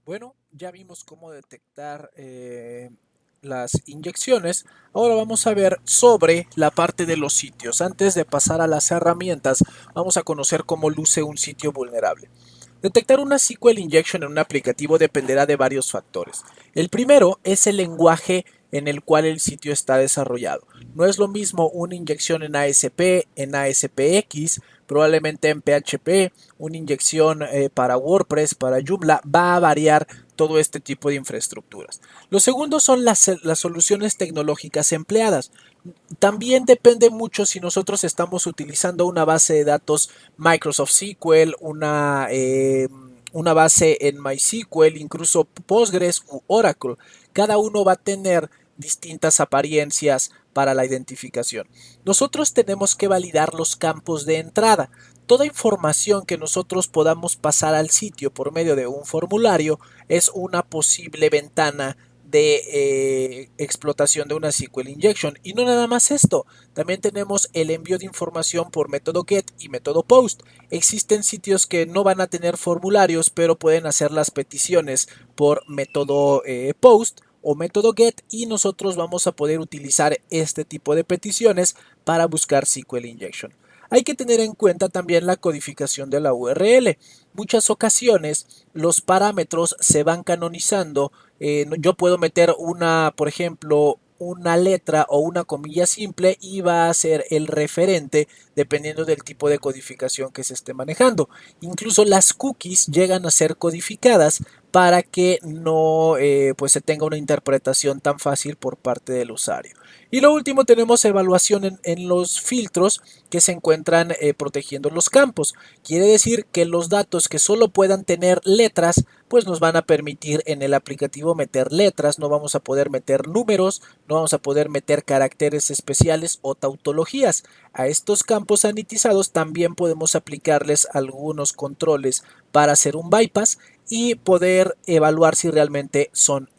Bueno, ya vimos cómo detectar las inyecciones. Ahora vamos a ver sobre la parte de los sitios. Antes de pasar a las herramientas, vamos a conocer cómo luce un sitio vulnerable. Detectar una SQL injection en un aplicativo dependerá de varios factores. El primero es el lenguaje en el cual el sitio está desarrollado. No es lo mismo una inyección en ASP, en ASPX, probablemente en PHP, una inyección para WordPress, para Joomla, va a variar todo este tipo de infraestructuras. Lo segundo son las soluciones tecnológicas empleadas. También depende mucho si nosotros estamos utilizando una base de datos Microsoft SQL, una base en MySQL, incluso Postgres u Oracle. Cada uno va a tener distintas apariencias para la identificación. Nosotros tenemos que validar los campos de entrada. Toda información que nosotros podamos pasar al sitio por medio de un formulario es una posible ventana de explotación de una SQL injection. Y no nada más esto, también tenemos el envío de información por método get y método post. Existen sitios que no van a tener formularios, pero pueden hacer las peticiones por método post o método get, y nosotros vamos a poder utilizar este tipo de peticiones para buscar SQL injection. Hay que tener en cuenta también la codificación de la URL. Muchas ocasiones los parámetros se van canonizando. Yo puedo meter por ejemplo, una letra o una comilla simple y va a ser el referente dependiendo del tipo de codificación que se esté manejando. Incluso las cookies llegan a ser codificadas para que no pues se tenga una interpretación tan fácil por parte del usuario. Y lo último, tenemos evaluación en los filtros que se encuentran protegiendo los campos. Quiere decir que los datos que solo puedan tener letras, pues nos van a permitir en el aplicativo meter letras, no vamos a poder meter números, no vamos a poder meter caracteres especiales o tautologías. A estos campos sanitizados también podemos aplicarles algunos controles para hacer un bypass y poder evaluar si realmente son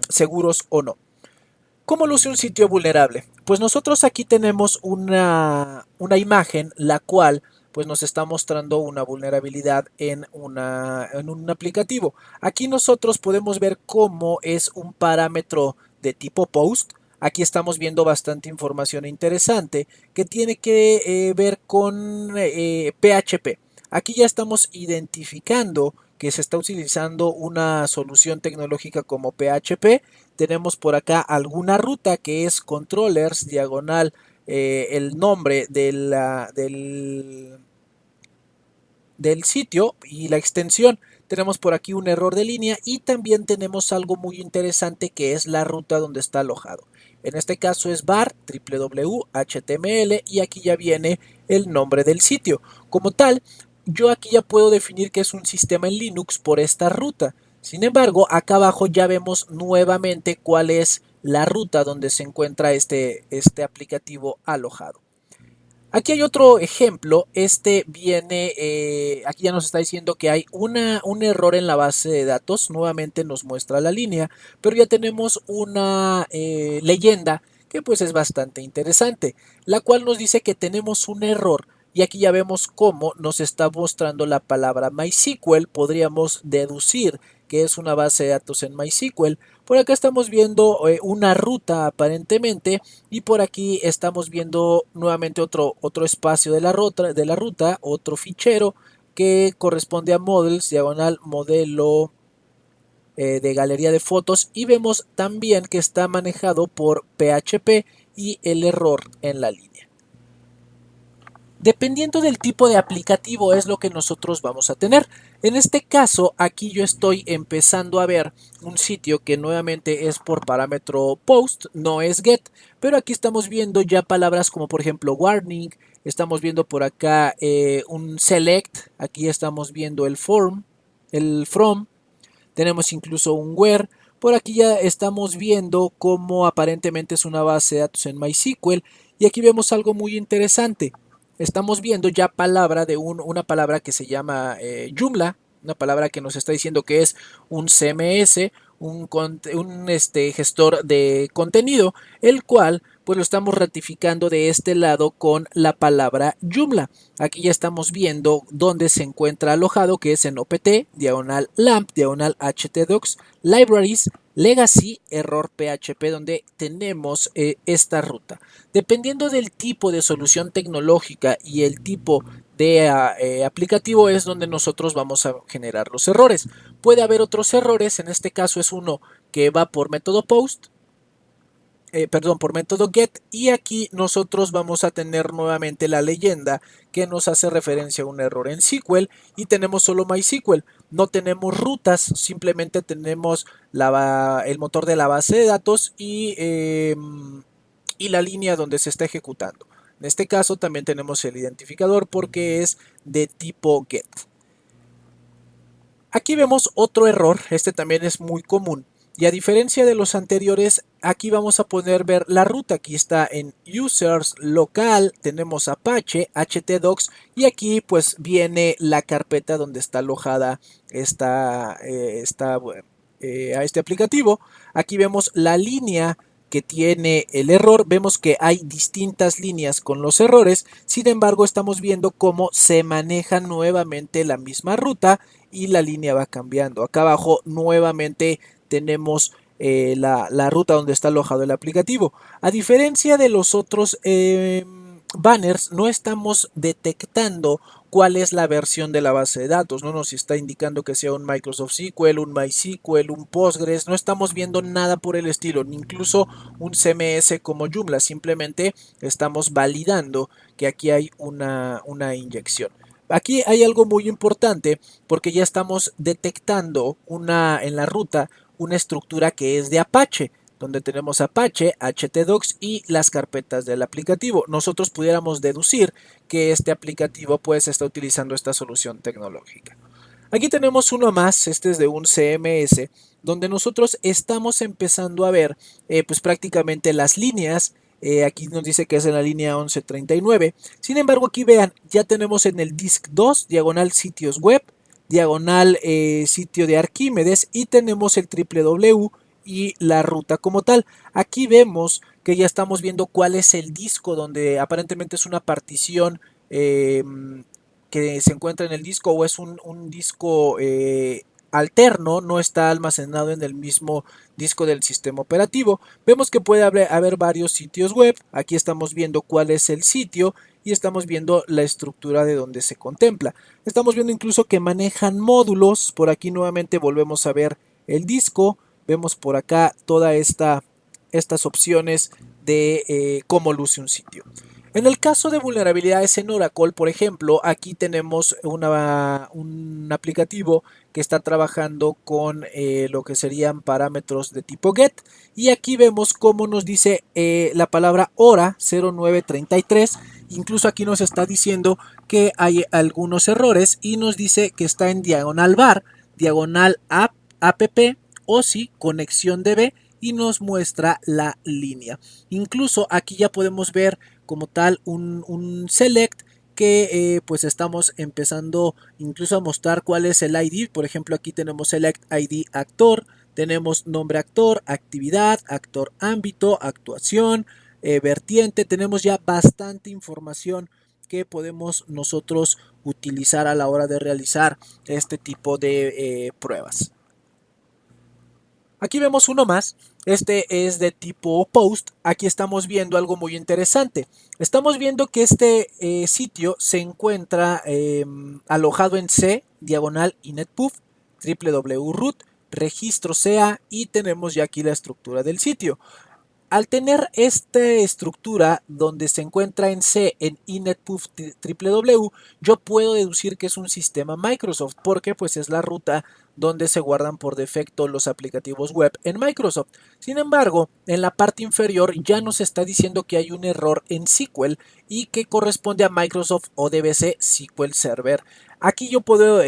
seguros o no. ¿Cómo luce un sitio vulnerable? Pues nosotros aquí tenemos una imagen la cual pues nos está mostrando una vulnerabilidad en un aplicativo. Aquí nosotros podemos ver cómo es un parámetro de tipo post. Aquí estamos viendo bastante información interesante que tiene que ver con PHP. Aquí ya estamos identificando que se está utilizando una solución tecnológica como PHP. Tenemos por acá alguna ruta que es controllers diagonal el nombre del sitio y la extensión. Tenemos por aquí un error de línea y también tenemos algo muy interesante que es la ruta donde está alojado. En este caso es var www.html y aquí ya viene el nombre del sitio. Como tal, yo aquí ya puedo definir que es un sistema en Linux por esta ruta. Sin embargo, acá abajo ya vemos nuevamente cuál es la ruta donde se encuentra este aplicativo alojado. Aquí hay otro ejemplo, aquí ya nos está diciendo que hay un error en la base de datos, nuevamente nos muestra la línea, pero ya tenemos una leyenda que pues es bastante interesante, la cual nos dice que tenemos un error y aquí ya vemos cómo nos está mostrando la palabra MySQL, podríamos deducir que es una base de datos en MySQL. Por acá estamos viendo una ruta aparentemente y por aquí estamos viendo nuevamente otro espacio de la ruta, otro fichero que corresponde a models, diagonal modelo de galería de fotos, y vemos también que está manejado por PHP y el error en la línea. Dependiendo del tipo de aplicativo es lo que nosotros vamos a tener. En este caso, aquí yo estoy empezando a ver un sitio que nuevamente es por parámetro post, no es get, pero aquí estamos viendo ya palabras como por ejemplo warning, estamos viendo por acá un select, aquí estamos viendo el from, tenemos incluso un where. Por aquí ya estamos viendo cómo aparentemente es una base de datos en MySQL y aquí vemos algo muy interesante. Estamos viendo ya una palabra que se llama Joomla, una palabra que nos está diciendo que es un CMS, gestor de contenido, el cual pues lo estamos ratificando de este lado con la palabra Joomla. Aquí ya estamos viendo dónde se encuentra alojado, que es en opt, diagonal lamp, diagonal htdocs, libraries, legacy, error php, donde tenemos esta ruta. Dependiendo del tipo de solución tecnológica y el tipo de aplicativo es donde nosotros vamos a generar los errores. Puede haber otros errores, en este caso es uno que va por método post, por método get, y aquí nosotros vamos a tener nuevamente la leyenda que nos hace referencia a un error en SQL y tenemos solo MySQL. No tenemos rutas, simplemente tenemos el motor de la base de datos y la línea donde se está ejecutando. En este caso también tenemos el identificador porque es de tipo get. Aquí vemos otro error, este también es muy común. Y a diferencia de los anteriores, aquí vamos a poder ver la ruta. Aquí está en users, local, tenemos Apache, htdocs y aquí pues viene la carpeta donde está alojada a este aplicativo. Aquí vemos la línea que tiene el error, vemos que hay distintas líneas con los errores, sin embargo estamos viendo cómo se maneja nuevamente la misma ruta y la línea va cambiando. Acá abajo nuevamente tenemos la ruta donde está alojado el aplicativo. A diferencia de los otros banners, no estamos detectando cuál es la versión de la base de datos, no nos está indicando que sea un Microsoft SQL, un MySQL, un Postgres, no estamos viendo nada por el estilo, ni incluso un CMS como Joomla, simplemente estamos validando que aquí hay una inyección. Aquí hay algo muy importante porque ya estamos detectando en la ruta una estructura que es de Apache, donde tenemos Apache, htdocs y las carpetas del aplicativo. Nosotros pudiéramos deducir que este aplicativo pues está utilizando esta solución tecnológica. Aquí tenemos uno más, este es de un CMS, donde nosotros estamos empezando a ver pues prácticamente las líneas. Aquí nos dice que es en la línea 1139. Sin embargo, aquí vean, ya tenemos en el disk 2, diagonal sitios web, diagonal sitio de Arquímedes y tenemos el www y la ruta como tal. Aquí vemos que ya estamos viendo cuál es el disco donde aparentemente es una partición que se encuentra en el disco o es un disco alterno, no está almacenado en el mismo disco del sistema operativo. Vemos que puede haber varios sitios web. Aquí estamos viendo cuál es el sitio y estamos viendo la estructura de donde se contempla. Estamos viendo incluso que manejan módulos. Por aquí nuevamente volvemos a ver el disco. Vemos por acá todas estas opciones de cómo luce un sitio. En el caso de vulnerabilidades en Oracle, por ejemplo, aquí tenemos un aplicativo que está trabajando con lo que serían parámetros de tipo get y aquí vemos cómo nos dice la palabra hora 0933. Incluso aquí nos está diciendo que hay algunos errores y nos dice que está en diagonal var, diagonal app, o si conexión DB y nos muestra la línea. Incluso aquí ya podemos ver como tal un select que pues estamos empezando incluso a mostrar cuál es el ID. Por ejemplo, aquí tenemos select ID actor, tenemos nombre actor, actividad, actor ámbito, actuación, vertiente. Tenemos ya bastante información que podemos nosotros utilizar a la hora de realizar este tipo de pruebas. Aquí vemos uno más, este es de tipo post, aquí estamos viendo algo muy interesante. Estamos viendo que este sitio se encuentra alojado en C, diagonal inetpuf, www.root, registro CA y tenemos ya aquí la estructura del sitio. Al tener esta estructura donde se encuentra en C, en inetpuf www, yo puedo deducir que es un sistema Microsoft porque pues es la ruta donde se guardan por defecto los aplicativos web en Microsoft. Sin embargo, en la parte inferior ya nos está diciendo que hay un error en SQL y que corresponde a Microsoft ODBC SQL Server. Aquí yo puedo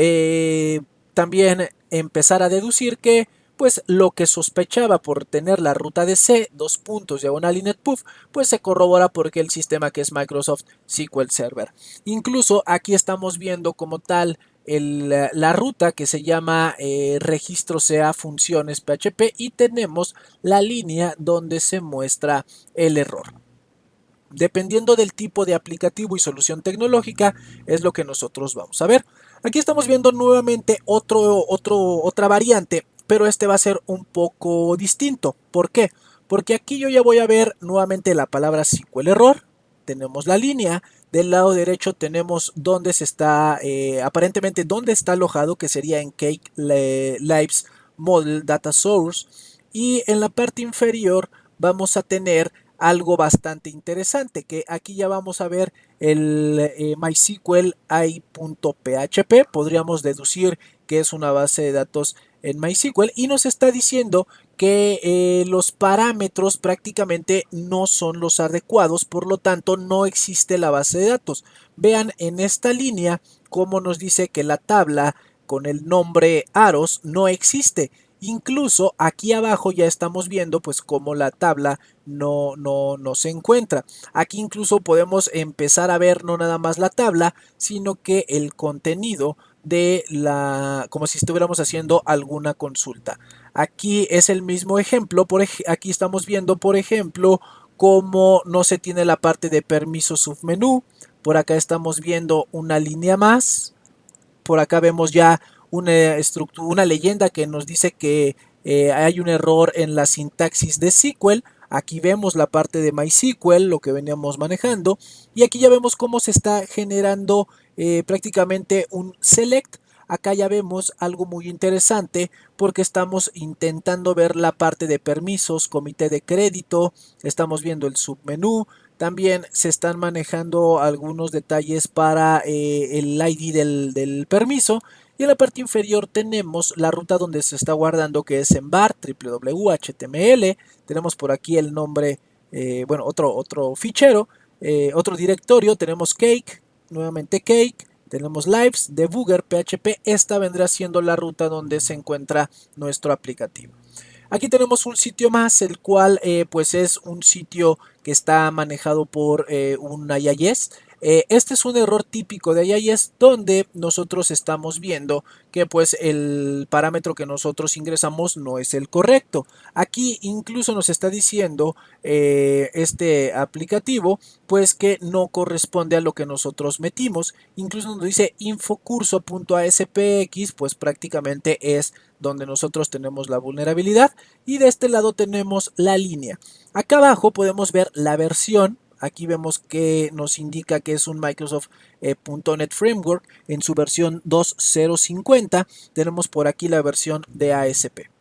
también empezar a deducir que pues lo que sospechaba por tener la ruta de C, diagonal inetpuf, pues se corrobora porque el sistema que es Microsoft SQL Server. Incluso aquí estamos viendo como tal la ruta que se llama registro sea funciones PHP y tenemos la línea donde se muestra el error. Dependiendo del tipo de aplicativo y solución tecnológica es lo que nosotros vamos a ver. Aquí estamos viendo nuevamente otra variante, pero este va a ser un poco distinto. ¿Por qué? Porque aquí yo ya voy a ver nuevamente la palabra SQL error. Tenemos la línea. Del lado derecho tenemos dónde se está, aparentemente dónde está alojado, que sería en Cake Lives Model Data Source. Y en la parte inferior vamos a tener algo bastante interesante, que aquí ya vamos a ver el MySQL i.php, podríamos deducir que es una base de datos en MySQL y nos está diciendo que los parámetros prácticamente no son los adecuados, por lo tanto no existe la base de datos. Vean en esta línea cómo nos dice que la tabla con el nombre Aros no existe. Incluso aquí abajo ya estamos viendo pues cómo la tabla no se encuentra. Aquí incluso podemos empezar a ver no nada más la tabla, sino que el contenido de como si estuviéramos haciendo alguna consulta. Aquí es el mismo ejemplo, aquí estamos viendo por ejemplo cómo no se tiene la parte de permiso submenú. Por acá estamos viendo una línea más. Por acá vemos ya una leyenda que nos dice que hay un error en la sintaxis de SQL. Aquí vemos la parte de MySQL, lo que veníamos manejando. Y aquí ya vemos cómo se está generando prácticamente un select. Acá ya vemos algo muy interesante porque estamos intentando ver la parte de permisos, comité de crédito, estamos viendo el submenú, también se están manejando algunos detalles para el ID del permiso. Y en la parte inferior tenemos la ruta donde se está guardando, que es en var, www.html. Tenemos por aquí el nombre, bueno, otro fichero, otro directorio. Tenemos cake, nuevamente cake. Tenemos lives, debugger, php. Esta vendrá siendo la ruta donde se encuentra nuestro aplicativo. Aquí tenemos un sitio más, el cual pues es un sitio que está manejado por un IIS. Este es un error típico de IIS donde nosotros estamos viendo que pues el parámetro que nosotros ingresamos no es el correcto. Aquí incluso nos está diciendo este aplicativo pues que no corresponde a lo que nosotros metimos. Incluso nos dice infocurso.aspx, pues prácticamente es donde nosotros tenemos la vulnerabilidad y de este lado tenemos la línea. Acá abajo podemos ver la versión. Aquí vemos que nos indica que es un Microsoft .NET Framework en su versión 2.050. Tenemos por aquí la versión de ASP.